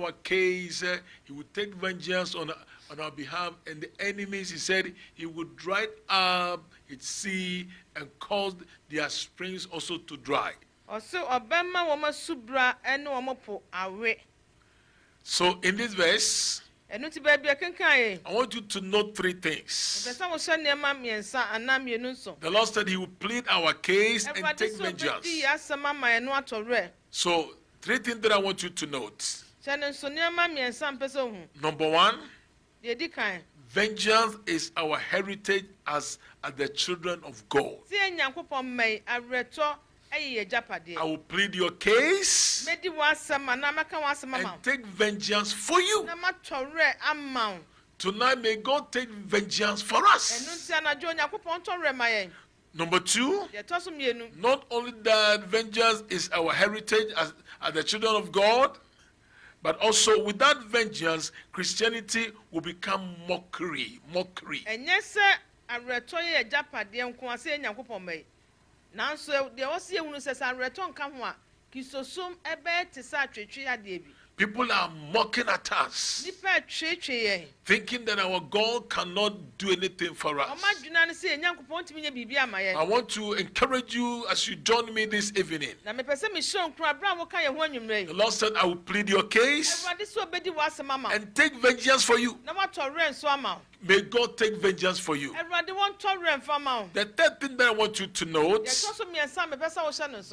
our case. He would take vengeance on our behalf, and the enemies, he said, he would dry up its sea and cause their springs also to dry. So in this verse, I want you to note three things. The Lord said he will plead our case and take vengeance. So, three things that I want you to note. Number one, vengeance is our heritage as the children of God. I will plead your case and take vengeance for you. Tonight, may God take vengeance for us. Number two, not only that vengeance is our heritage as the children of God, but also without vengeance, Christianity will become mockery. People are mocking at us, thinking that our God cannot do anything for us. I want to encourage you as you join me this evening. The Lord said, I will plead your case and take vengeance for you. May God take vengeance for you. The third thing that I want you to note,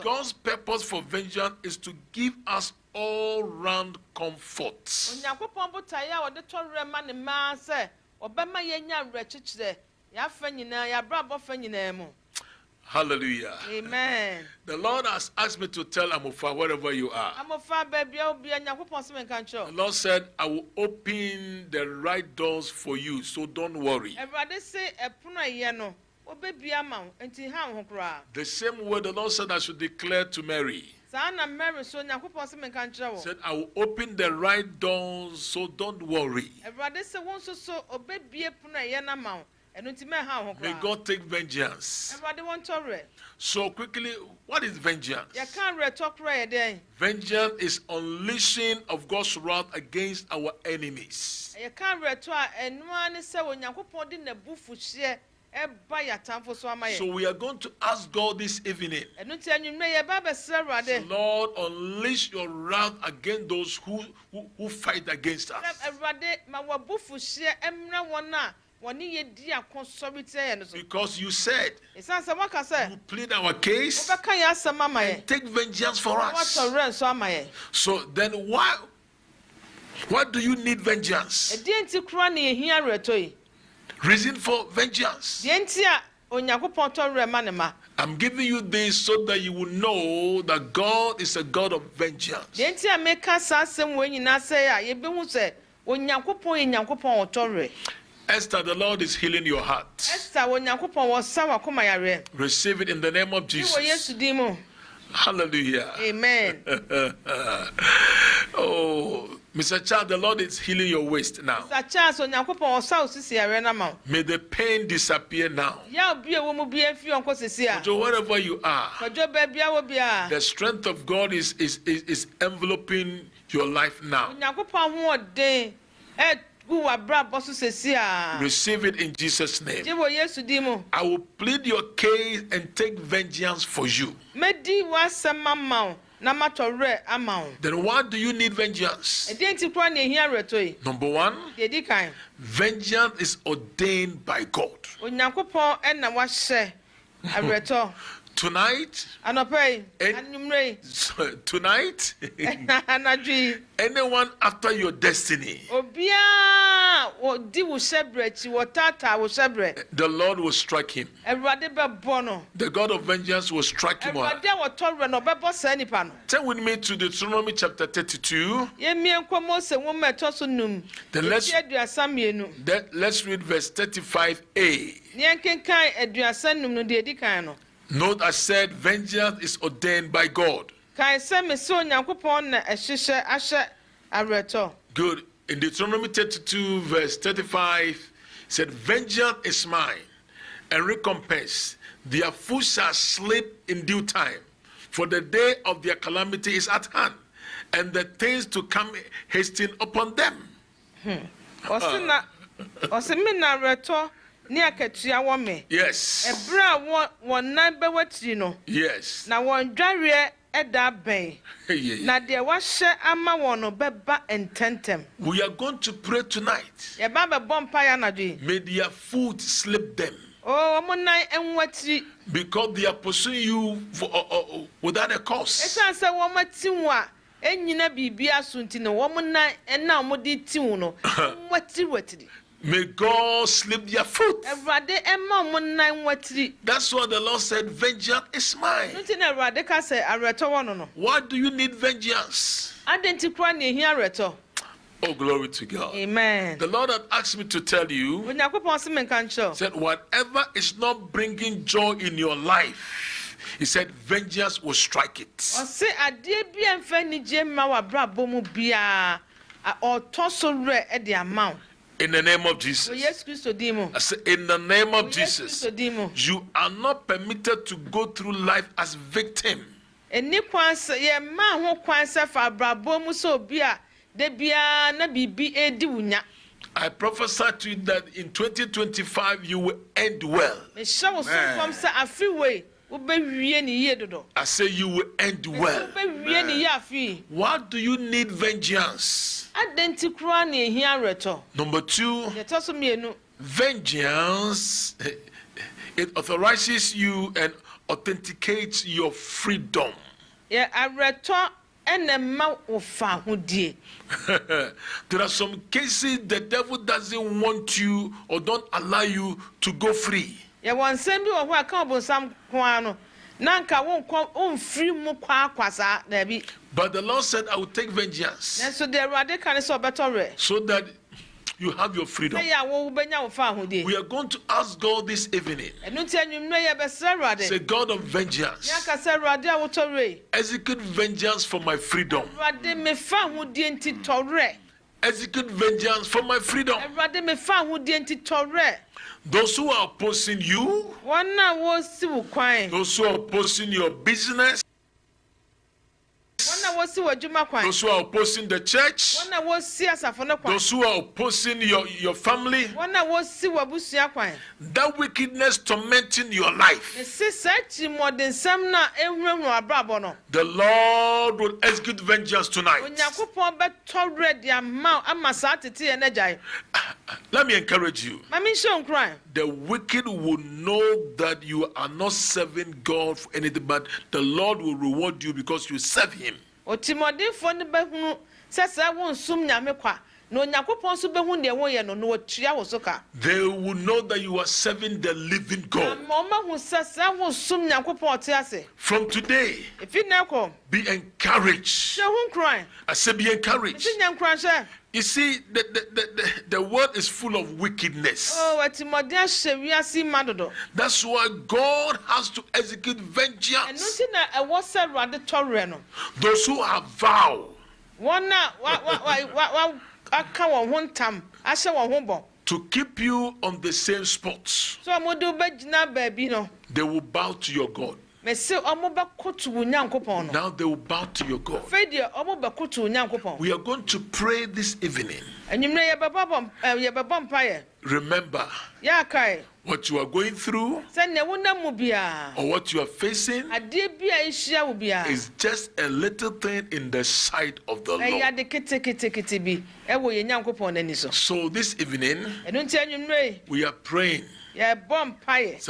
God's purpose for vengeance is to give us all-round comfort. Hallelujah. Amen. The Lord has asked me to tell Amufa wherever you are. The Lord said, I will open the right doors for you, so don't worry. The same word the Lord said I should declare to Mary. Said, I will open the right doors, so don't worry. May God take vengeance. So quickly, what is vengeance? Vengeance is unleashing of God's wrath against our enemies. So we are going to ask God this evening, Lord, unleash your wrath against those who fight against us. Because you said you plead our case and take vengeance for us. So then why do you need vengeance? Reason for vengeance. I'm giving you this so that you will know that God is a God of vengeance. Esther, the Lord is healing your heart. Receive it in the name of Jesus. Hallelujah. Amen. Oh, Mr. Charles, the Lord is healing your waist now. May the pain disappear now. So wherever you are, the strength of God is enveloping your life now. Receive it in Jesus' name. I will plead your case and take vengeance for you. Then why do you need vengeance? Number one, vengeance is ordained by God. Tonight, anyone after your destiny, the Lord will strike him. The God of vengeance will strike him. Turn with me to Deuteronomy chapter 32. Then let's read verse 35a. Note I said vengeance is ordained by God. Good. In Deuteronomy 32 verse 35 said, vengeance is mine and recompense. Their foot shall sleep in due time, for the day of their calamity is at hand, and the things to come hasten upon them. Yes. Yes. We are going to pray tonight. May their food slip them. Because they are pursuing you without a cause. May God slip their foot. That's what the Lord said, vengeance is mine. Why do you need vengeance? Oh, glory to God. Amen. The Lord had asked me to tell you, said, whatever is not bringing joy in your life, he said, vengeance will strike it. In the name of Jesus. I say, in the name of Jesus, you are not permitted to go through life as victim. I prophesy to you that in 2025 you will end well. I say you will end well. Why do you need vengeance? Number 2, vengeance, it authorizes you and authenticates your freedom. There are some cases the devil doesn't want you or don't allow you to go free. But the Lord said, I will take vengeance so that you have your freedom. We are going to ask God this evening. Say, God of vengeance, execute vengeance for my freedom. Execute vengeance for my freedom. Those who are opposing you, those who are opposing your business, those who are opposing the church, those who are opposing your family, that wickedness tormenting your life, the Lord will execute vengeance tonight. Let me encourage you. The wicked will know that you are not serving God for anything, but the Lord will reward you because you serve Him. They will know that you are serving the living God. From today, be encouraged. I say be encouraged. You see, the world is full of wickedness. That's why God has to execute vengeance. Those who have vowed to keep you on the same spot, they will bow to your God. Now they will bow to your God. We are going to pray this evening. Remember what you are going through or what you are facing is just a little thing in the sight of the Lord. So this evening we are praying. Say,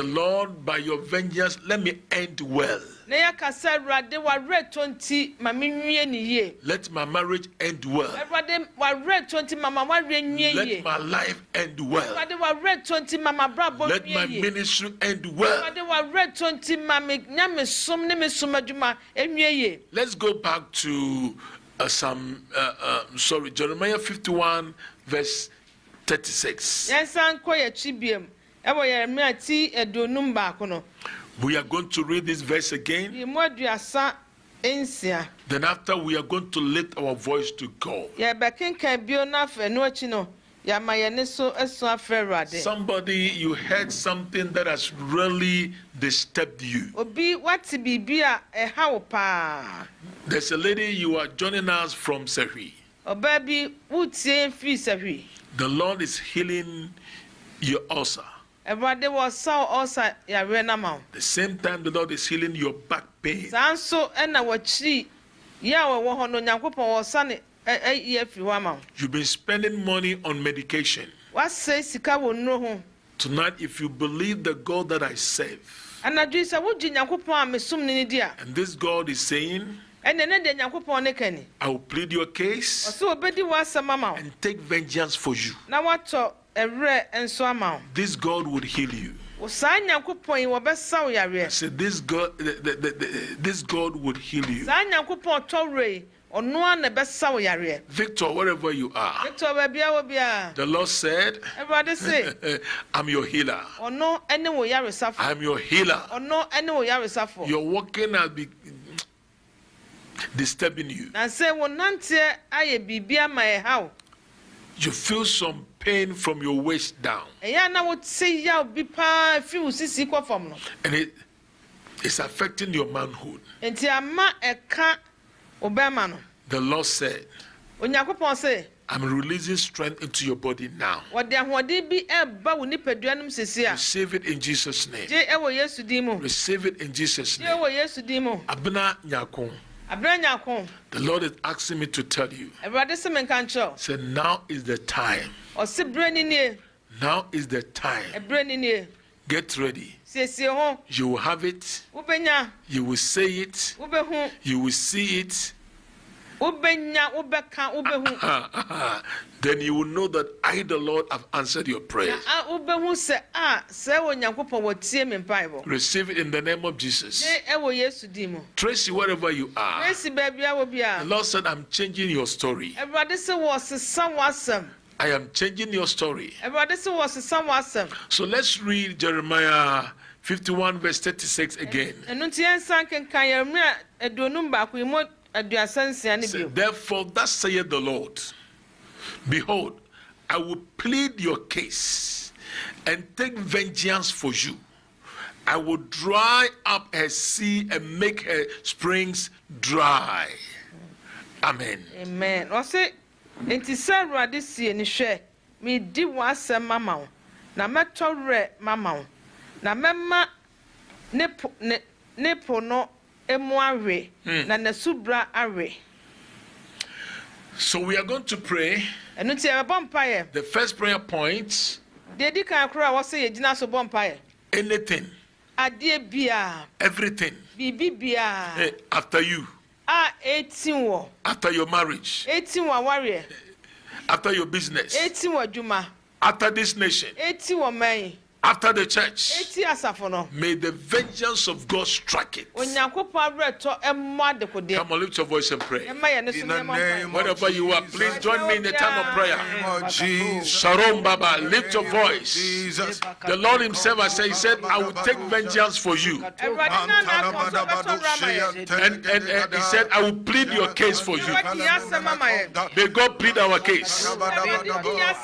Lord, by your vengeance, let me end well. Let my marriage end well. Let my life end well. Let my ministry end well. Let's go back to Jeremiah 51 verse 36. We are going to read this verse again. Then after we are going to lift our voice to God. Somebody, you heard something that has really disturbed you. There's a lady, you are joining us from Sehui. The Lord is healing your ulcer. The same time the Lord is healing your back pain. You've been spending money on medication. Tonight, if you believe the God that I serve, and this God is saying, I will plead your case and take vengeance for you. This God would heal you. I said, this God would heal you. Victor, wherever you are, the Lord said, I'm your healer. I'm your healer. Your walking has been disturbing you. You feel some pain from your waist down. And it's affecting your manhood. The Lord said, I'm releasing strength into your body now. Receive it in Jesus' name. Receive it in Jesus' name. The Lord is asking me to tell you. Say, now is the time. Now is the time. Get ready. You will have it. You will say it. You will see it. Then you will know that I, the Lord, have answered your prayer. Receive it in the name of Jesus. Tracy, wherever you are, the Lord said, I'm changing your story. I am changing your story. So let's read Jeremiah 51 verse 36 again. Therefore, thus saith the Lord, behold, I will plead your case and take vengeance for you. I will dry up her sea and make her springs dry. Amen. Amen. Enti sarwa de sie ni hwe me di wasem mama wo na metore mama wo na mema ne po no emu awe na nasubra awe. So we are going to pray. The first prayer point. Anything. Everything. After you. After your marriage. After your business. After this nation. After the church, may the vengeance of God strike it. Come on, lift your voice and pray. Wherever you are, please join me in the time of prayer. Sharon Baba, lift your voice. The Lord himself has said, he said, I will take vengeance for you. And he said, I will plead your case for you. May God plead our case.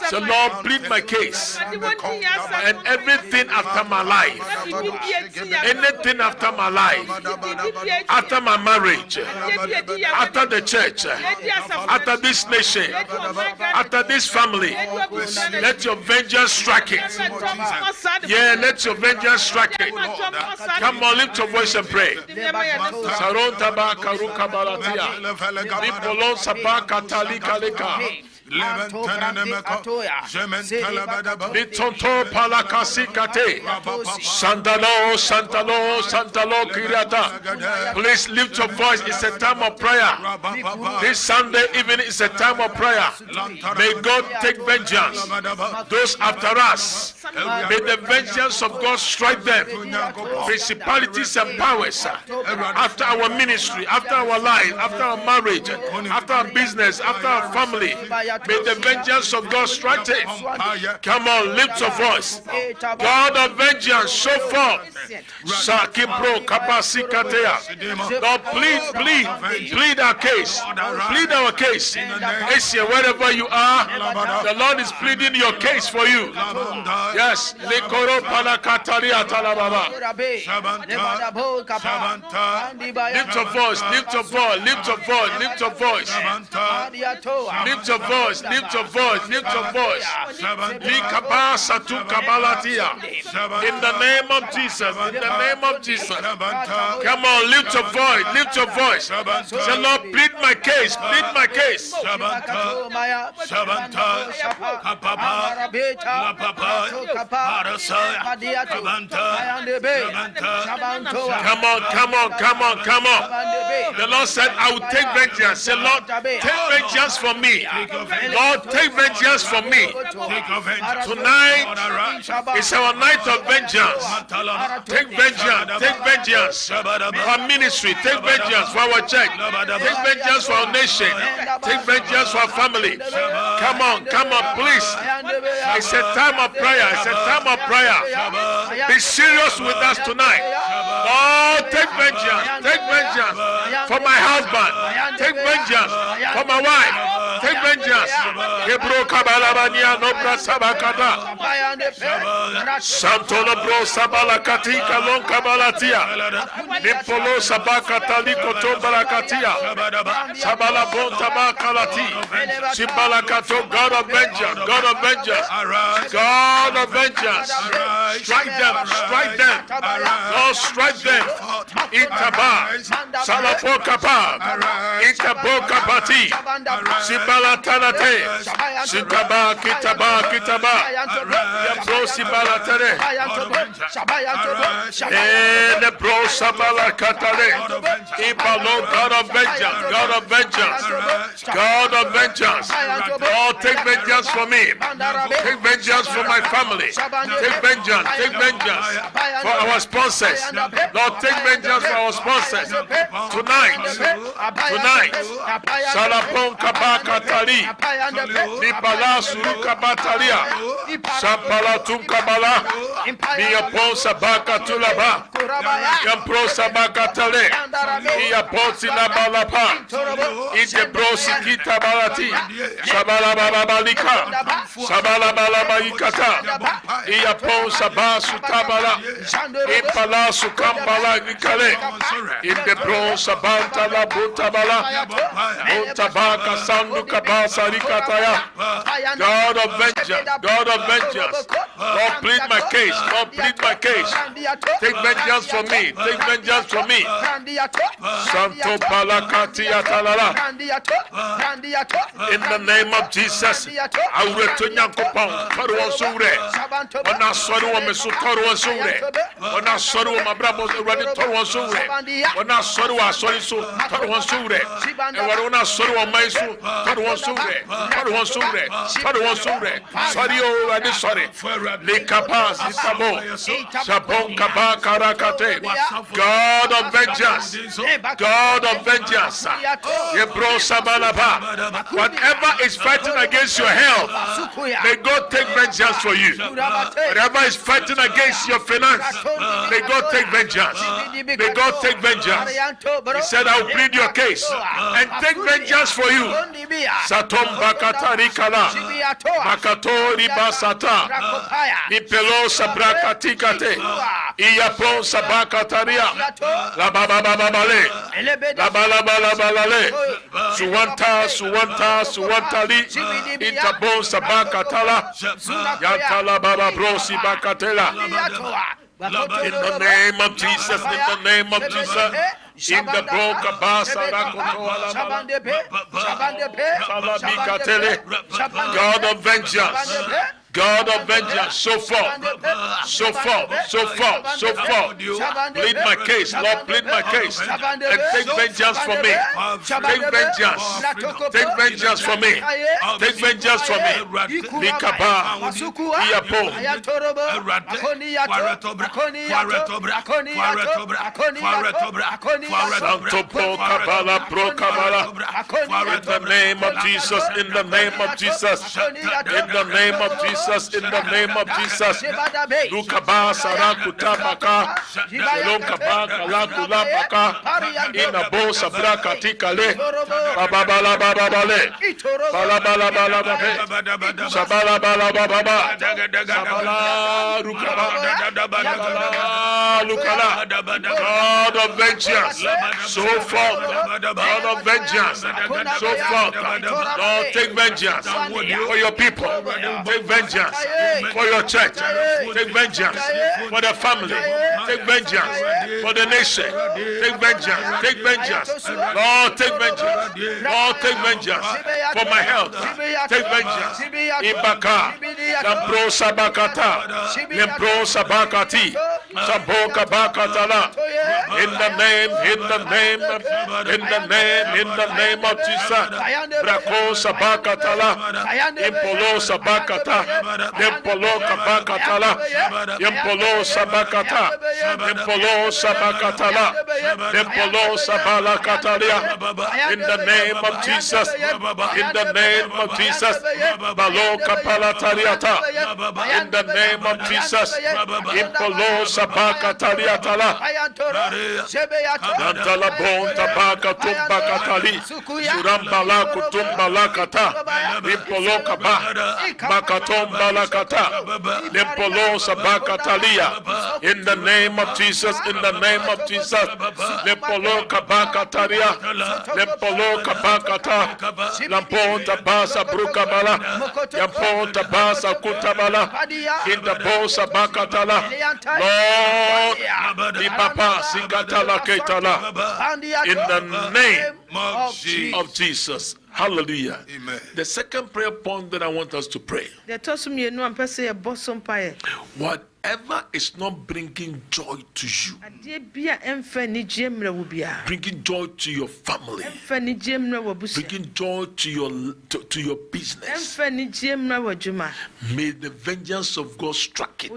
So Lord, plead my case. And everything after my life, anything after my life, after my marriage, after the church, after this nation, after this family, let your vengeance strike it. Yeah, let your vengeance strike it. Come on, lift your voice and pray. Saron tabaka ruka balatia. Nipolon sabaka talika leka. Bitonto palakasi kate. Santalo kirata. Please lift your voice. It's a time of prayer. This Sunday evening is a time of prayer. May God take vengeance. Those after us, may the vengeance of God strike them. Principalities and powers after our ministry, after our life, after our marriage, after our business, after our family. May the vengeance of God strike it. Come on, lift your voice. God of vengeance, show forth. Sakibro kapasikatea. Lord, plead our case. Plead our case. Asia, wherever you are, the Lord is pleading your case for you. Yes. Likoro palakataria talababa. Lift your voice, lift your voice, lift your voice, lift your voice. Lift your voice, lift your voice, lift your voice. In the name of Jesus, in the name of Jesus. Come on, lift your voice, lift your voice. Say, Lord, plead my case, plead my case. Come on, come on, come on, come on. The Lord said, I will take vengeance. Say, Lord, take vengeance for me. Lord, take vengeance for me. Tonight is our night of vengeance. Take vengeance, take vengeance for our ministry, take vengeance for our church, take vengeance for our nation, take vengeance for our family. Come on, please. It's a time of prayer. It's a time of prayer. Be serious with us tonight. Oh, take vengeance for my husband. Take vengeance for my wife. Take vengeance. Hebro kabalabania no brasabakata. Santo no bro sabalakati kalon kabalatia. Nimpolo sabakata likoto balakatia. Sabalabon tabakalati. Sibalakato, God of vengeance, God of vengeance, God of vengeance. Strike them, strike them. Lord, strike them. Intaba, Salapo Kapa, Intabo Kapati, Sibala Tanate, Sintaba, Kitaba, Yabro Sibala Tare, and the Bro Sabala Katale, Ibalo, God of vengeance, God of vengeance, God of vengeance. Lord, take vengeance for me, take vengeance for my family, take vengeance for our sponsors. Lord, take vengeance for our sponsors. Tonight, Salapon Kabakatali, Nipala Suruka Batalia, Sampala Tunkabala, Niapon Sabaka Tulaba, Yampro Sabakatale, Iaposina Balapa, Itebrosi Kitabalati, Sabala Babalika, Sabala Balabaikata, Iapon Sabasu Tabala, Impala Sukambala Nikale, in the bronze Sabanta La Buntabala, Buntabaka Sandu Kabasa Rikataya, God of vengeance, God of vengeance. Lord, plead my case, Lord, plead my case. Take vengeance for me, take vengeance for me. Santo Palakati Atalala. In the name of Jesus, I will return Yankopon, Toro Sure, on our Soru Mesutoro Sure, on our Soru Mabrabo, Toro Sure, on our Soru Sorisu, Toro Sure, and Warona Soru Maisu, Toro Sure, Toro Sure, Toro Sure, Sorio, and sorry, Likapas, Isabo, Sabon Kabakarakate, God of vengeance, God of vengeance, Yebro Sabalaba, whatever is fighting against your health, may God take vengeance for you. Whatever is fighting against your finance, may God take vengeance. May God take vengeance. He said, I will plead your case and take vengeance for you. Satom Bakatari Kala, Makato Ribasata, Nipelo Sabrakatikate, Iapon Sabakataria, La Baba Babale, La Balabalale, Suwantali, Intabon Sabakatala, Yatala Baba Brosi Bakatela. In the name of Jesus, in the name of Jesus. In the Boka Basa God of vengeance, God of vengeance, so far. Plead my case, Lord, plead my case. And take vengeance for me. Take vengeance. Take vengeance for me. Take vengeance for me. Likaba, Iapo, Santopo, Kabala, Pro Kabala. In the name of Jesus, in the name of Jesus, in the name of Jesus, in the name of Jesus. Lukaba, Sarakuta, Baka, Lukaba, Kalakula, Baka, Inabo, Sabraka, Tikale, Babala, Babale, Balabala, Balababe, Sabala, Balababa, Sabala, Rukaba, Lukala, God of vengeance, so forth, God of vengeance, so forth. Lord, take vengeance for your people, take vengeance for your church, take vengeance for the family, take vengeance for the nation, take vengeance, Lord, take vengeance, Lord, take vengeance for my health, take vengeance. Ibaka, Lampro Sabakata, Lempro Sabakati, Saboka Bakatala, in the name of Jesus. Brako Sabakatala, Impolo Sabakata, Impolo Kabakatala, Impolo Sabakata, Impolo Sabakatala, Impolo Sabalakatalia, in the name of Jesus, in the name of Jesus, Balo Kapalataliata, in the name of Jesus, Impolo Sabakataliatala, Dantala Bon Tabaka Tumbakatali, Surambala Kutumbalakata, Impolo Kaba, Makatombalakata, Impolo Sabakatalia, in the name of Jesus, in the name of Jesus, Impolo Kabakataria, Impolo Kabakata, Lamponta Basa Brukabala, Yamponta Basa Kutabala, in the Bosa Bakatala, Lord, the Papa Sikatala Ketala, in the name of Jesus. Hallelujah. Amen. The second prayer point that I want us to pray. Whatever is not bringing joy to you, bringing joy to your family, bringing joy to your business, may the vengeance of God strike it.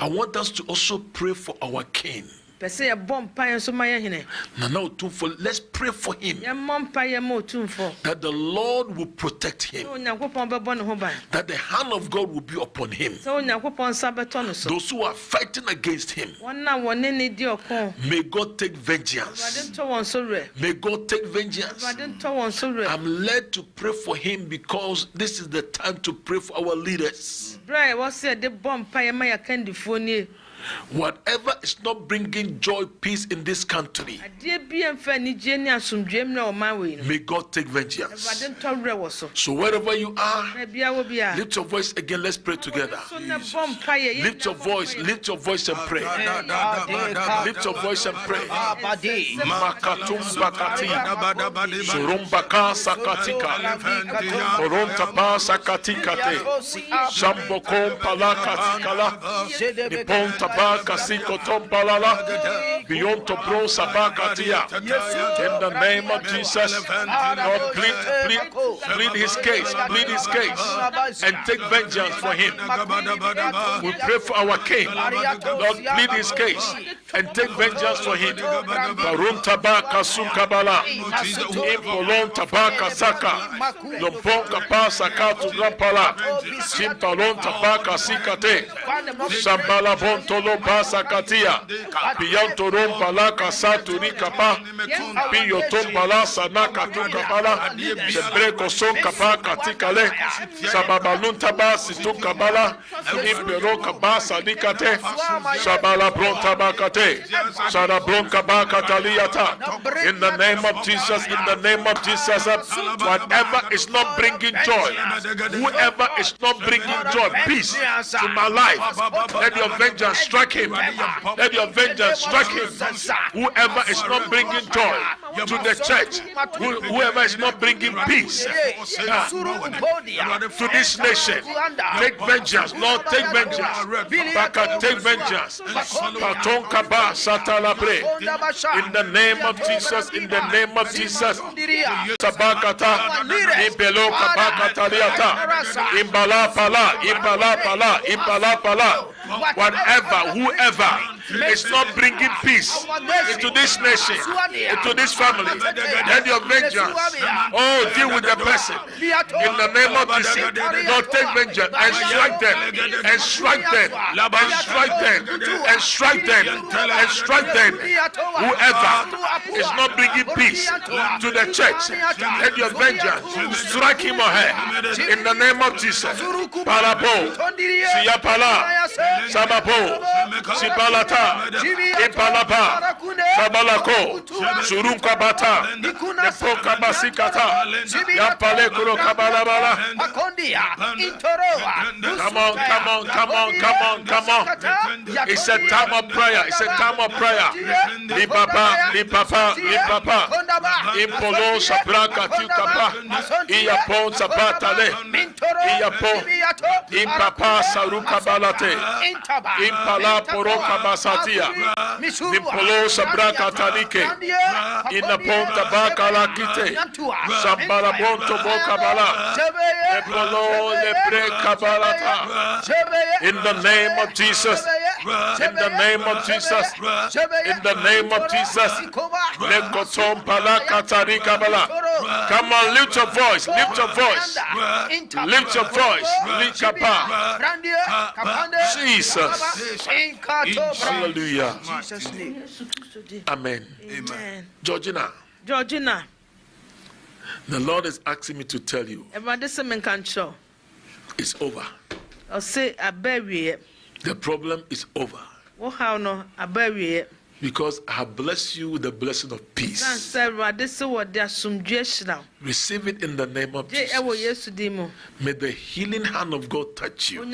I want us to also pray for our king. Let's pray for him, that the Lord will protect him, that the hand of God will be upon him. Those who are fighting against him, may God take vengeance. May God take vengeance. I'm led to pray for him because this is the time to pray for our leaders. Whatever is not bringing joy, peace in this country, may God take vengeance. So wherever you are, lift your voice again. Let's pray together. Lift your voice and pray. Lift your voice and pray. Makatum bakati, surumbaka sakatika, oronta sakatikate, shambokom palakatikala, niponta Kasiko Tompalala, beyond to bro Sabakatia. In the name of Jesus, Lord, plead his case, and take vengeance for him. We pray for our king. Lord, plead his case and take vengeance for him. Barum Tabaka Sunkabala, Impolon Tabaka Saka, Lompon Kapasa Katu Rampala, Chimpalon Tabaka Sikate, Sambala Bontolo Basa Katia, Piantorum Balaka Saturi Kapa, Piyotum Balasa Naka Tukabala, Sebreco Son Kapaka Tikale, Sababalun Tabasi Tukabala, Impero Kabasa Nikate, Sabala Brontabakate, Sarabron Kabaka Taliata, in the name of Jesus, whatever is not bringing joy, whoever is not bringing joy, peace to my life, let your vengeance strike him. Let your vengeance strike him. whoever is not bringing joy to the church, whoever is not bringing peace to this nation, take vengeance, Lord, take vengeance. Baka, take vengeance. Paton kaba satalabre. In the name of Jesus, in the name of Jesus. Tabakata, Ibelo kabakataliata, Imbala pala, Imbala pala, Imbala pala. Whatever, whoever is not bringing peace into this nation, into this family, then your vengeance. Oh, deal with the person. In the name of Jesus, Lord, take vengeance and strike them, and strike them, and strike them, and strike them, and strike them. Whoever is not bringing peace to the church, let your vengeance strike him or her. In the name of Jesus. Parabo, Siyapala, Sabapo, Sipalata, Ipalapa, Sabalako, Surunkabata, Nepokabasikata, Yapale Kurokabalabala. Come on, come on, come on, come on, come on. It's a time of prayer. It's a time of prayer. Lipapa, Lipapa, Lipapa, Impolo Sabraka Tukapa, Iapon Sabatale, Iapo, Impapa Sarukabalate, Impala Poroka Basatia, Impolo Sabraka Talike, Inaponta Bakala Kite, Sambala Bonto Bokabala, Epolo Lebre Kabalata. In the name of Jesus, in the name of Jesus, in the name of Jesus, Lekotom Palakatari Kabala. Come on, lift your voice, lift your voice, lift your voice, Likapa. Jesus. Hallelujah. Amen. Amen. Georgina. Georgina. The Lord is asking me to tell you. It's over. I'll say I bury it. The problem is over. Well, how no, I bury it. Because I have blessed you with the blessing of peace. Receive it in the name of Jesus. May the healing hand of God touch you.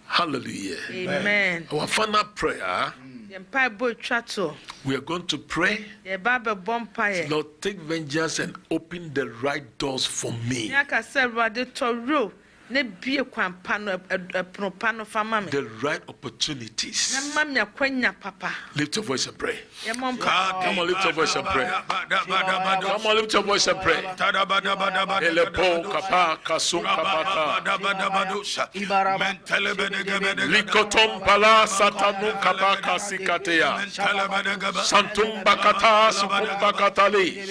Hallelujah. Amen. Our final prayer, we are going to pray. Lord, take vengeance and open the right doors for me. The right opportunities. Lift your voice and pray. Come on, lift your voice and pray. Come on, lift your voice and pray. Elepo kapa kasum kapata. Likotom pala satanu kapa kasikatea. Santum bakata sukum bakatali.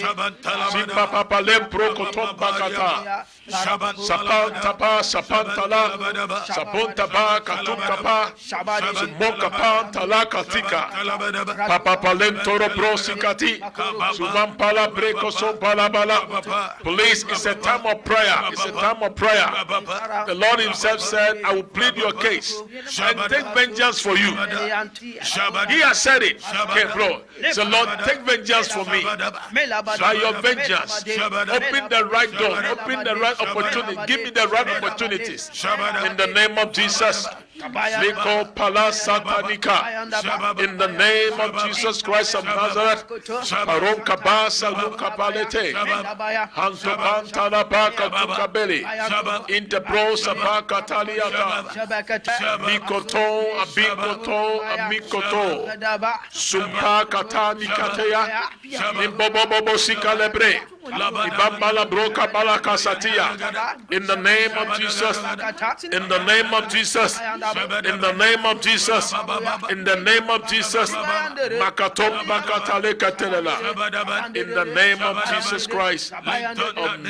Simpa papa lempro kotom bakata. Sapantapa, Sapantala, Sapontapa, Katunkapa, Sumokapa, Talakatika, Papa Palentoro Prosikati, Sumampala Breco Sompalabala. Please, it's a time of prayer. It's a time of prayer. The Lord Himself said, I will plead your case and take vengeance for you. He has said it. Okay, bro. So, Lord, take vengeance for me. Try your vengeance. Open the right door. Open the right opportunity. Give me the right opportunities. In the name of Jesus. Liko pala satanika. In the name of Jesus Christ of Nazareth. Aron kabasa luka palete. Hanto pantala baka tukabeli. Interpro sabaka taliata. Mikoto abikoto amikoto. Sumpa katani kateya. Nimbobobo sikalebre. Ibambala broka bala kasatia. In the name of Jesus. In the name of Jesus. In the name of Jesus. In the name of Jesus. Makatom bakatale katelela. In the name of Jesus Christ of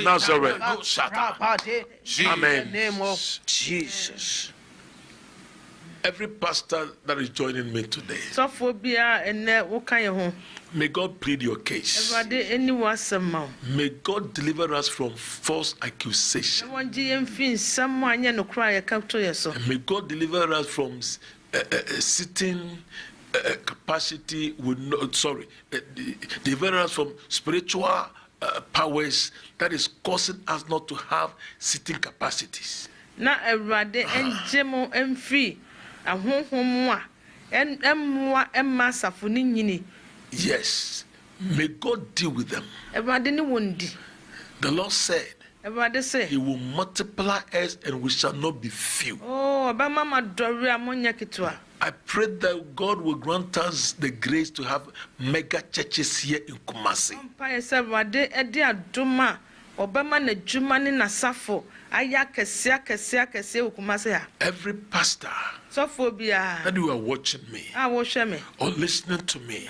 Nazareth. Amen. In the name of Jesus. Every pastor that is joining me today, may God plead your case. May God deliver us from false accusation. And may God deliver us from sitting capacity with deliver us from spiritual powers that is causing us not to have sitting capacities. emwa emma safo ni nyini. Yes. May God deal with them. Everybody ni wondi. The Lord said, Everybody say, He will multiply us and we shall not be few. Oh, Obama dori amonya kitwa. I pray that God will grant us the grace to have mega churches here in Kumasi. Sompa yesa Awurade edi adoma. Obama na juma ni nasafo. Aya kesia Kumasi ha. Every pastor that you are watching me or listening to me,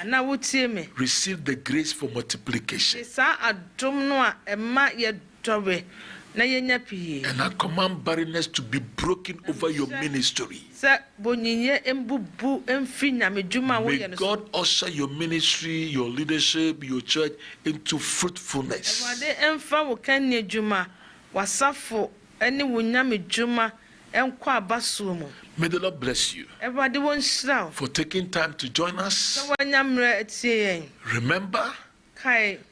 receive the grace for multiplication. And I command barrenness to be broken over your ministry. May God usher your ministry, your leadership, your church into fruitfulness. May the Lord bless you for taking time to join us. Remember,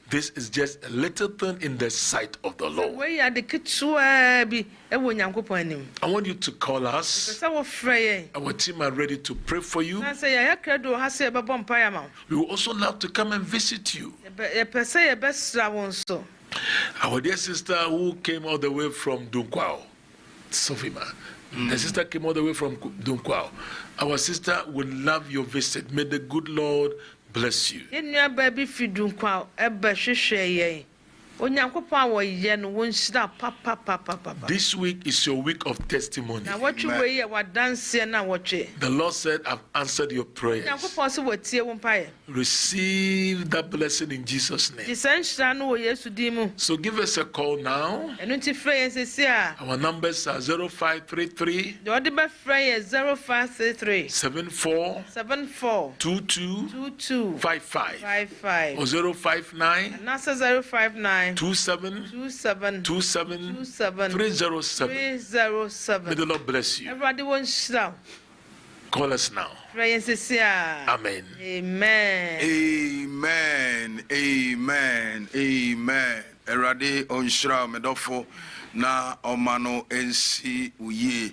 this is just a little thing in the sight of the Lord. I want you to call us. Our team are ready to pray for you. We would also love to come and visit you. Our dear sister who came all the way from Dunkwao, Sofima. The sister came all the way from Dunkwao. Our sister would love your visit. May the good Lord bless you. This week is your week of testimony. The Lord said, I've answered your prayers. Receive that blessing in Jesus' name. So give us a call now. Our numbers are 0533 74 22 55 or 059 27 307. May the Lord bless you. Call us now. Amen. Amen. Erade onshra medofo na omano ensi uye.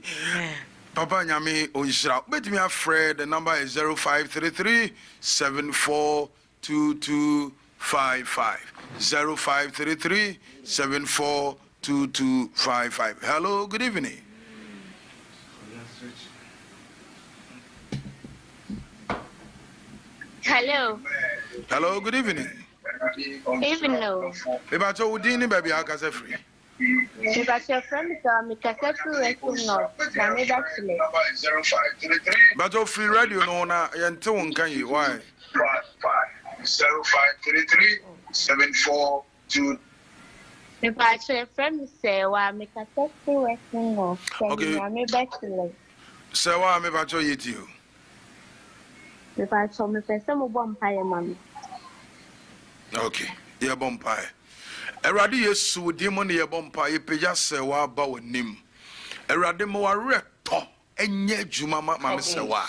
Papa nyame onshra. Betimi afre, the number is 0533 742255. 0533 742255. Hello, good evening. Hello. Hello, good evening. Evening. About your Udini, baby, how can I free? About your friend, me free but your free radio, no, and two can you? Why? 0533 742. About your friend, say, why me free okay. So, why am about your you? About some vampire, mammy. Okay, yeah, vampire. Eradi Yesu demon ye vampire, peja se wa ba nim. Eradi mo reto enye juma mama sewa.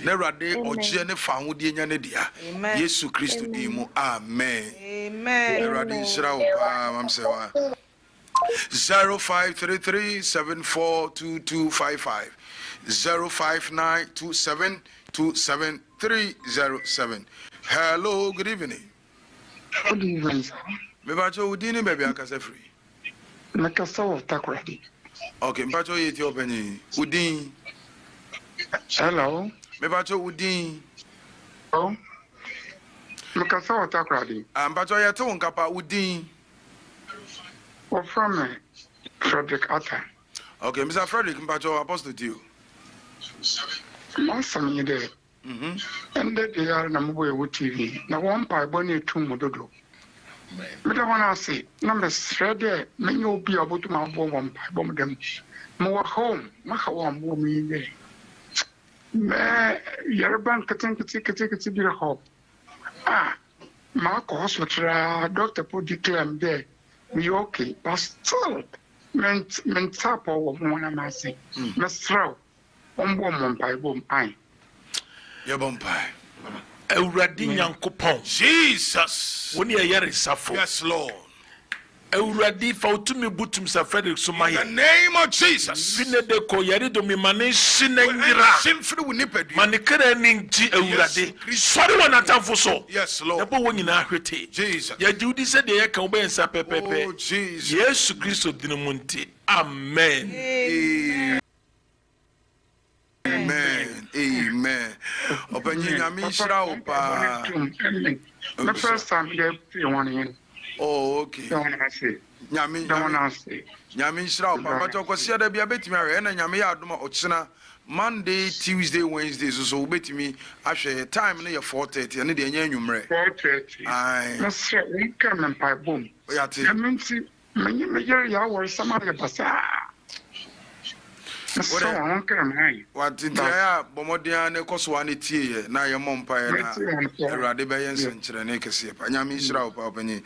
Nerade oje ne fa hodi enya ne dia. Yesu Kristo dimu. Amen. Eradi shira wo pa mam sewa. 0533 742255 0592727 Hello, good evening. Good evening, sir. Mebacho udini baby akase free. Mekasa of Takradi. Okay, Mebacho yeti openi. Udin. Hello. Mebacho udin. Oh. Mekasa of Takradi. Mebacho yeto unkapa udin. Oh, from Frederick Atta. Okay, Mr. Frederick, Mebacho apostle to you. Awesome, you did. And they are number one TV. Now, one pie bonnet two mododo. But I want to say, number thread, many will be able to my bomb pie bomb them. More home, Mahawan woman day. Yerban cutting to be a hope. Ah, Marco Hospital, Dr. Put declared there. Me okay, but still, meant tap over one of my saying. Let's throw. One pie bomb eye. Your bumpire. Awurade Nyankopɔn. Jesus. Woni ayare safo. Yes, Lord. Ewurade fa utumi butum sa Frederick Sumaye. In the name of Jesus. Vine de ko yari do mi mane shinengira. Simfiri wo nipadua. Manikere ninji Ewurade. Sorry wana tamfo so. Yes, Lord. Yabo wo nyina hwete. Jesus. Ya judi se de yeka obe nsa pepepe. Oh, Jesus. Yesu Kristo dinu munti. Amen. Amen. Amen. Openyi nyame shira wo pa. The first time they want in. Oh, okay. Don't want to say. Nyame Don't want to say. nyame shira wo pa. But okosia da bia betimi awe na nyame ya adoma ochina Monday, Tuesday, Wednesday so betimi ahwe time na ye 4:30 na de anya anwumre. 4:30. Aye. Let's say we come and pipe boom. Yati. I mean, see, me ya were somebody basa. So I come high. What did ya bomodia ne koso ne tie na ye mompa ye na Erade be yen senkyere ne kese pa nyame hira wo pa opanyi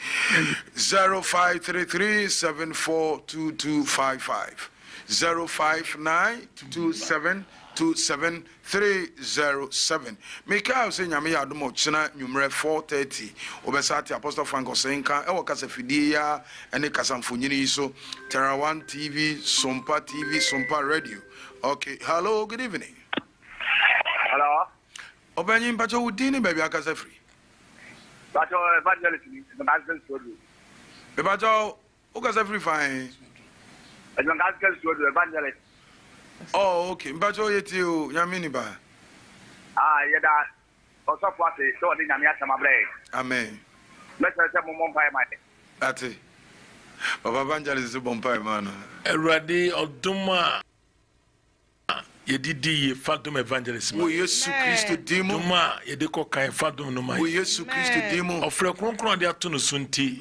0533742255 0592727307 Mikael say nyame ya adom ochina nwumre 4:30 obesati Apostle Frank Osenka e wokasa fidie ya ene kasamfonyini so Terra 1 TV, Sompa TV, Sompa Radio. Okay, hello, good evening. Hello. Obanyi mpacho udini baby akasa free. Bacho evangelist the gospel studio. Mpacho ukasa free fine. The gospel studio evangelist. Oh, okay. Mpacho yeti o nyamini ba. Yeda also for say so the nyame asama bre. Amen. Let's say mo pai mai. Ati. Baba evangelist is bompai man. Erade oduma yedidi ye fadum evangelist. Wo Yesu Kristo dimo. Duma yediko kan fadum no mai. Wo Yesu Kristo dimo. Ofre kronkron de ato no sunti.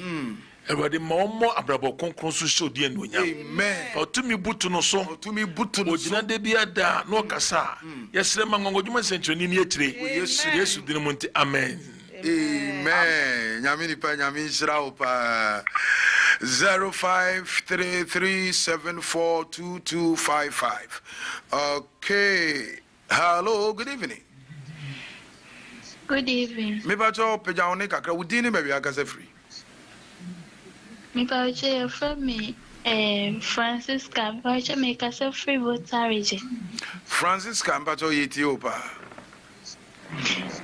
Erade ma omo abrabo kronkron so show de anu nya. Amen. Otumi butu no so. Otumi butu no so. Ogina de bia da no kasa. Yesre mangongoduma sentroni ni etire. Wo Yesu dinu munti. Amen. Amen. Nyamini pa nyami shira wo pa 0533742255. Okay. Hello, good evening. Good evening. Me ba cho peja one kakra udini baby akasa free. Me ba che from me Francisca ba che me kasa free water region. Francisca ba cho Ethiopia.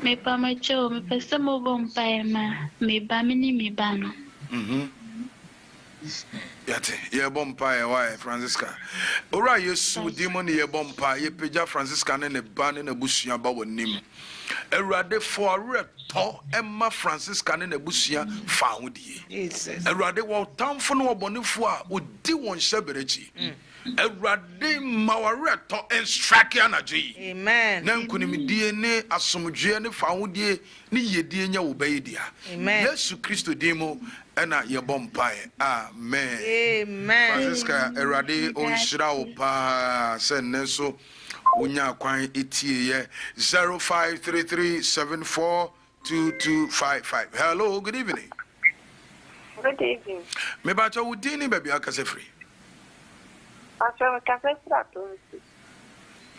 Me pa ma cho me pesa mo bompa ma me ba mini me ba no. Yate ye bompa ye wa Francisca ora Yesu demon ye bompa ye peja Francisca ne ba ne busua ba wonim Erade for reto Emma Francisca ne busua fa hodie Jesus Erade wo tamfo no obonefo a odi won hyeberechi Erade mawareto instruct anaji amen na nkunimdie ne asomdwe ne fa hodie ne yedie nya wo bayidia Yesu Kristo demo ena ye bompae amen amen Francisca Erade onhyira wo pa senne so unya kwan etie ye 0533742255 hello good evening. Good evening. Me ba cho udini baby akase free Acho kase fratonsu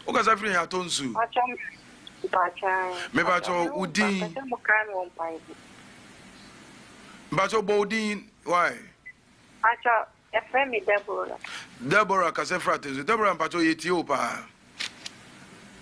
ukase free atonsu Acho bacha me ba cho udin mo kan won pai ba cho bodin why Acho efemi Deborah kase free atonsu Deborah ba cho yeti opa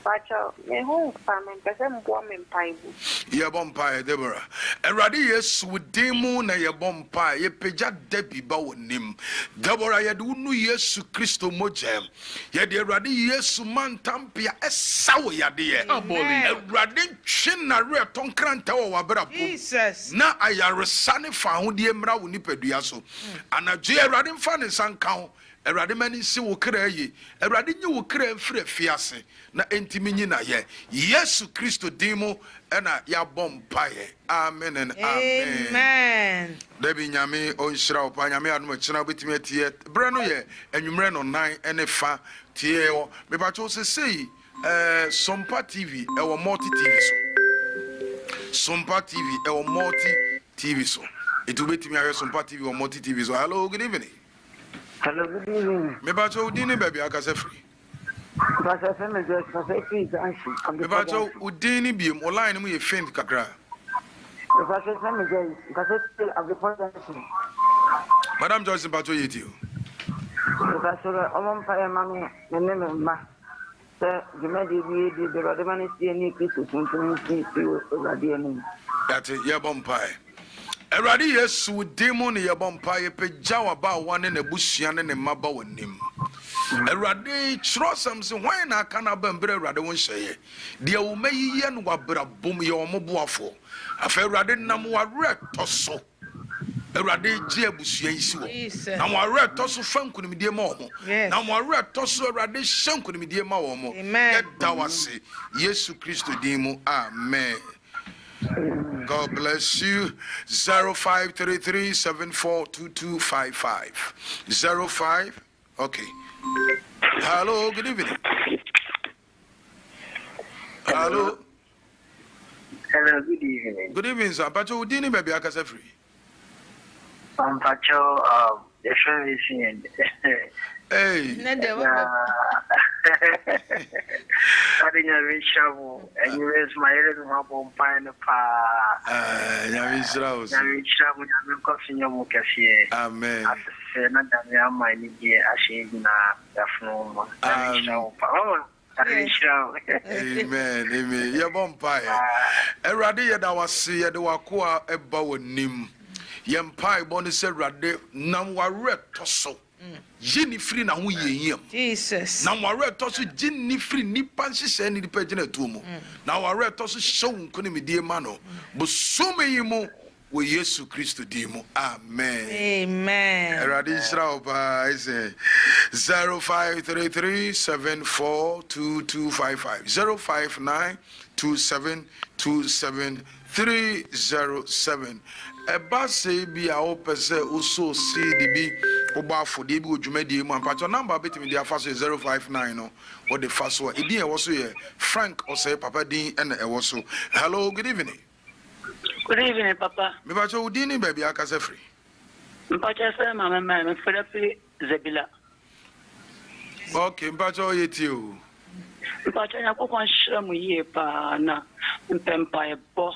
Bacho me hu famen pese mbo me mpaibu ye bompa Deborah Erade Yesu demu na ye bompa ye peja debi ba wonim Deborah ye du nu Yesu Kristo mojem ye de Erade Yesu mantampia esawo ya de ye Erade twina re tonkranta wo wabrabo Jesus na ayaresane fa hodie mra wo nipadua so anaje Erade mfa ne sankan Erade mani si wo kra yi Erade nyi wo kra mfre fiase na entimi nyi na ye Yesu Kristo dimo ena ya bompaye amen and amen amen debi nyame onhyira opa nyame adom china betimi atie bre no ye enwumre no nan ene fa tie wo me ba cho se sei Sompa TV e wo multi TV so Sompa TV e wo multi TV so etu betimi awe Sompa TV wo multi TV so hello good evening. Hello, good evening. Me ba cho udini baby akase free. Pastor Femi just Pastor free dancing. Me ba cho udini biem online mu ye faint kakra. Pastor Femi just Pastor of the dancing. Madam Joyce Mpacho Yeti. Mpacho Omompire Mammy, the name of Ma. Sir, the Medi, the Rodman is the only piece of something to Radian. That's it, your bumpire. Eradi Yesu demon ye bumpire, Pejawa ba one in a bushian and a maba with him. Eradi trosam so why na kana bembre rade won sheye. Dia wo mayi yen wabra bom ye omoboafo. Afa eradi nam wa retoso. Eradi je abusua isi wo. Na wa retoso fankunimdie ma omo. Na wa retoso eradi shankunimdie ma omo. Yeda wase Yesu Kristo dimu. Amen. God bless you. 0533742255. 05. Okay. Hello, good evening. Hello. Hello, good evening. Good evening, sir. Pacho, udini baby akasa free. Pacho, the show is in. Hey. I didn't reach out, and you raise my head and my bomb pine a pa. Amen. Amen. Amen. Your bumpire. Eradi Yadawasi Yadawakua Eba Nim. Yempai Bonnie said Rade Namwa Toso. Jenny free na ye Jesus. Now our red toss Jenny free nipansi send the pagina tumo. Now our red toss show kunimi dear mano. But so many more with Yesu Christo demo. Amen. Amen. Radisra I say 0533742255 0592727307. Eba say be a opese also see the be oba for the be odwumadi mu ampacho number betimi dia fa so 059 no what the first one e din e wo so ye Frank or say papa din and e wo so. Hello, good evening. Good evening, Papa. Me ba cho udini baby akase free. Mpacho say mama me Philip Zebila. Okay, mpacho yeti o. Mpacho ya ko kon shramu ye pa na mpempa e bo.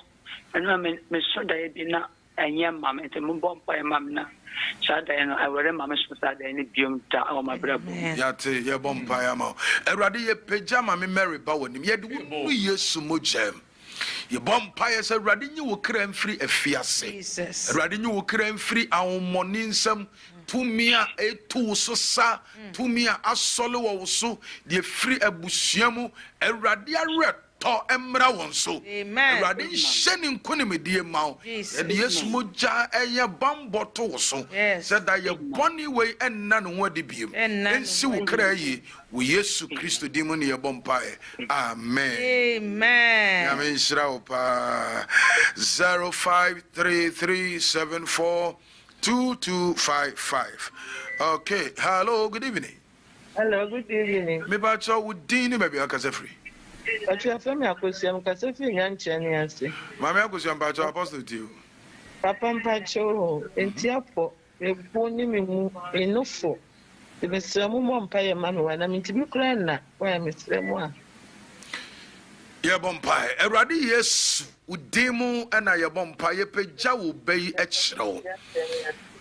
Anu me so da e bi na enye mama ente mo bompa e mama na. Sada e no awere mama so sada e ni biom ta o mabrabo. Ya te ye bompa ya ma. Erade ye pejama me Mary ba wonim. Ye de wo Yesu mo jam. Ye bompa ye se erade nyi wo kra mfiri afiase. Jesus. Erade nyi wo kra mfiri awomoni nsam. Tumia etu so sa tumia asole wo so de free abusuamu erade areto emra won so erade hyeni nkonimdie mawo e de Yesu moja eye bamboto so said that ye boni way enna no ho de biem ensi wo kra yi wo Yesu Kristo dimo ne ye bompae. Amen. Amen. Amen. Shira opa 053374 2255. Okay. Hello, good evening. Hello, good evening. Me ba cho udini baby akase free. Atu afemi akosiam kase fi nyanche ni ase. Mama akosiam ba cho apostle tiu. Papa mpacho entiapo ebu ni mu enofo. De mesramu mo mpaye mama wa na mintimi kura na wa mesramu a. Ye bompa erade Yesu udemu na ye bompa ye pegya wo bai ekiro.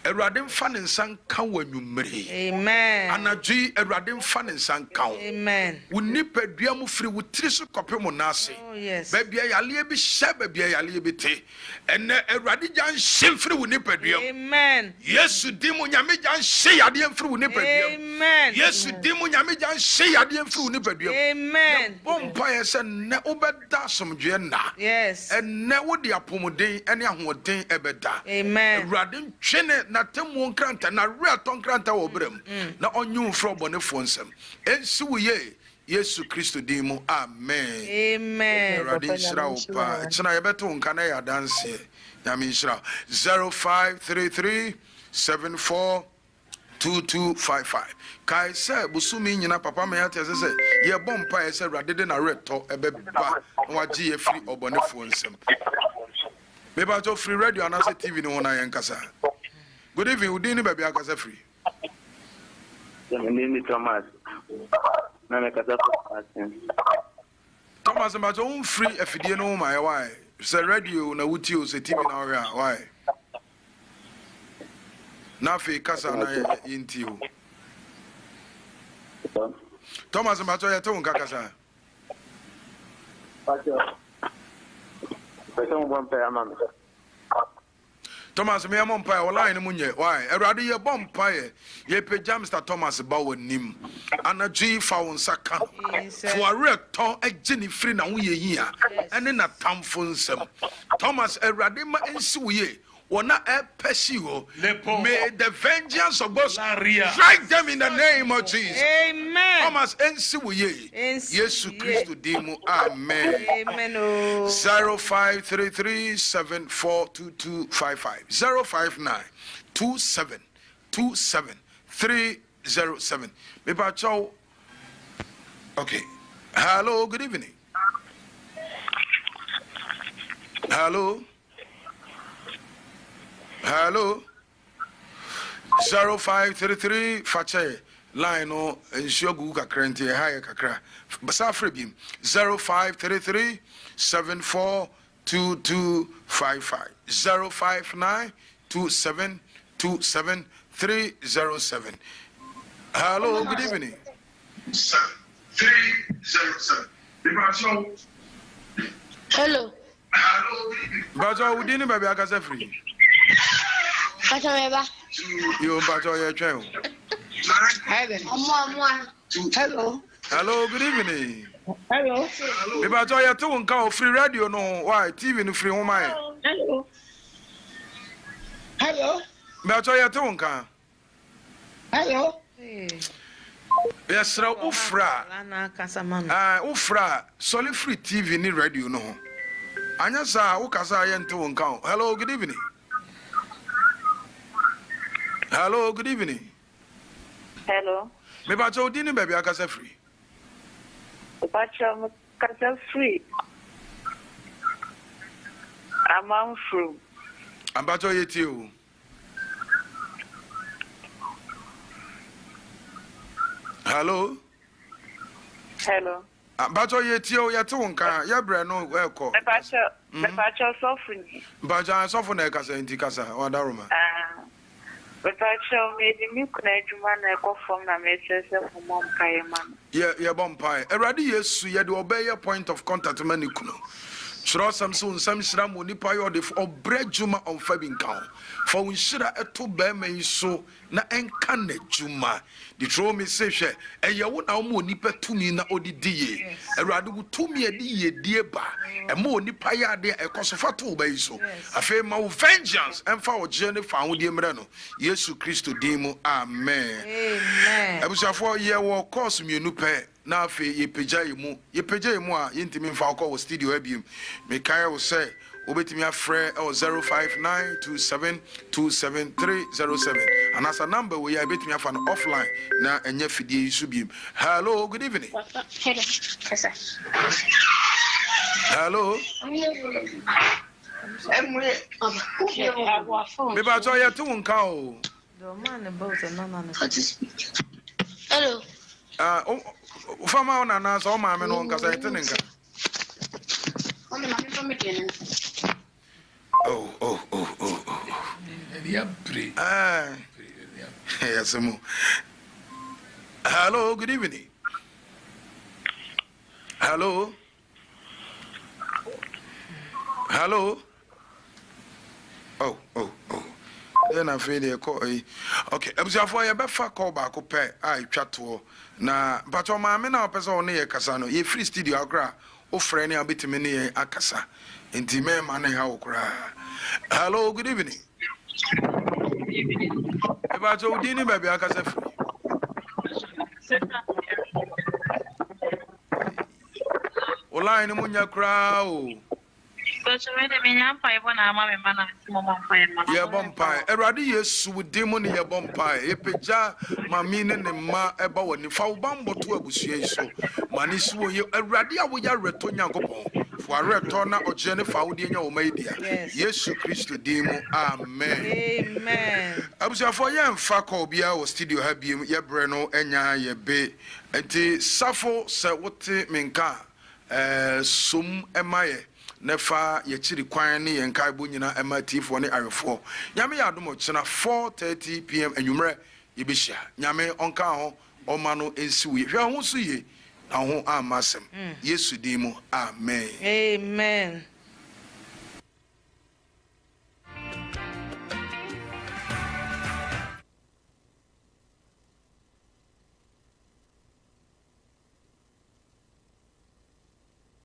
Erade mfa ne nsan ka wanwumre. Amen. Anadwi erade mfa ne nsan ka. Amen. Wo nipadua mu firi wo tiri so kopem na ase. Oh yes. Babia yale bi hye babia yale bi te. Ene erade jan hye mfiri wo nipadua. Amen. Yesu demu nyame jan hye yade mfiri wo nipadua. Amen. Yesu demu nyame jan hye yade mfiri wo nipadua. Amen. Bompa ye se ne obeda somdwe na. Yes. Ene wo de apomuden ene ahoden ebeda. Amen. Erade ntwene na temu nkranta na reaton nkranta wo brem na onyu mfro bonefo nsem ensi wo ye Yesu Kristo dimu. Amen. Amen. Erade nshira wo pa china yebeto nka na ya danse nyame nshira 0533742255 kai se busumi nyina papa me yate se ye bompa ye se erade de na reto ebeba waji ye free obonefo nsem me ba to free radio and TV no na yen kasa. Good evening, Udini baby akasa free. My name is Thomas. Na kasa Thomas ma to free afidie no my why. Say radio na wuti o say TV na why. Nafi kasa na yinti o. Thomas Macho ya to nka kasa. Thomas me am pay online mu nye why Erade ye bom pay ye pejam Mr Thomas ba wonim anaji fa won saka for reton agini free na wo ye hia ene na tamfo nsem Thomas Erade ma ensi wo ye wona epesi ho may the vengeance of God strike them in the name of Jesus. Amen. Thomas ensi wo ye Yesu Christo dimu amen. Amen. 0533742255 059272737. Maybe chow. Okay. Hello, good evening. Hello. Hello. 0533 fache line no ensure kakra nti high kakra basa frebim 0533 742255 059272737. Hello, good evening. 307. Hello. Bajo udini baby akase free. Bajo beba. You bajo ye twen. Hello. Hello, good evening. Hello. Bajo ye to nka free radio no why TV no free ho mai. Hello. Hello. Bajo ye to nka. Hello. Yes, ufra. Ufra solid free TV ni radio no. Anya sa ukasa ye nto nka. Hello, good evening. Hello, good evening. Hello. Me bacho dini baby akasa free. Bacho kasa free. I'm through. I'm bacho yeti o. Hello. Hello. Bacho yeti o yeti wonka ya bre no eko. Me bacho suffering. Bacho suffer na kasa nti kasa o daruma. But bacho me di mi kuna ejuma na eko form na me chese for mom kai man. Ye bom pai. Erade Yesu ye de obey point of contact mani kuno. Shiro Samson sam shira mo nipa yo de obredjuma on fabin kan. For we shira eto be me so na enka na juma. The throw me say hwe eye wo na mo nipa tumi na odidie. Erade wo tumi edi ye die ba. E mo nipa ya de ekosofa to be so. Afa ma vengeance emfa wo je ne fa ho die mre no. Yesu Kristo din mu amen. Amen. Abusafo ye wo course mienu pe na afa ye pagya mu a yentimi mfa akọ wo studio abiem. Me kai wo say obetimi afrɛ 0592727307 and as a number we are betimi afa no offline na enya fidie isu biem. Hello, good evening. Hello. Me ba so ya tu nka o. Hello. Ufama ona na so ma me no nka sa yete nka. Oh. Yes, hello, good evening. Hello. Oh. Then I feel the call. Okay, for your befa call back up. I chat to na, but on my men, our person near Casano, ye free studio agra, or friend, I'll be to me near Akasa. Intime man, how cry. Hello, good evening. About your dinner, baby, Akasa. Ola ni munya crowd. Yeah, bumpire. Eradi Yesu with demon ya bumpire. Epeja, mamine ne ma eba woni fa ubambo to abusuye so. Manisu ye eradi awo ya reto Nyankopon. For reto na ojene fa wodi nya o maidia. Yesu Kristo dimo. Amen. Amen. Abusuya for ye mfa call bia o studio ha biem ye bre no enya ye be. Enti safo se wote menka sum emaye nefa yechiri kwan ne yenkaibo nyina ematifo ne awefo nyame ya adomo chena 4:30 p.m. enwumre yebehia nyame onka ho oma no ensiwe hwe ho so ye na ho amasem yesu din mu amen.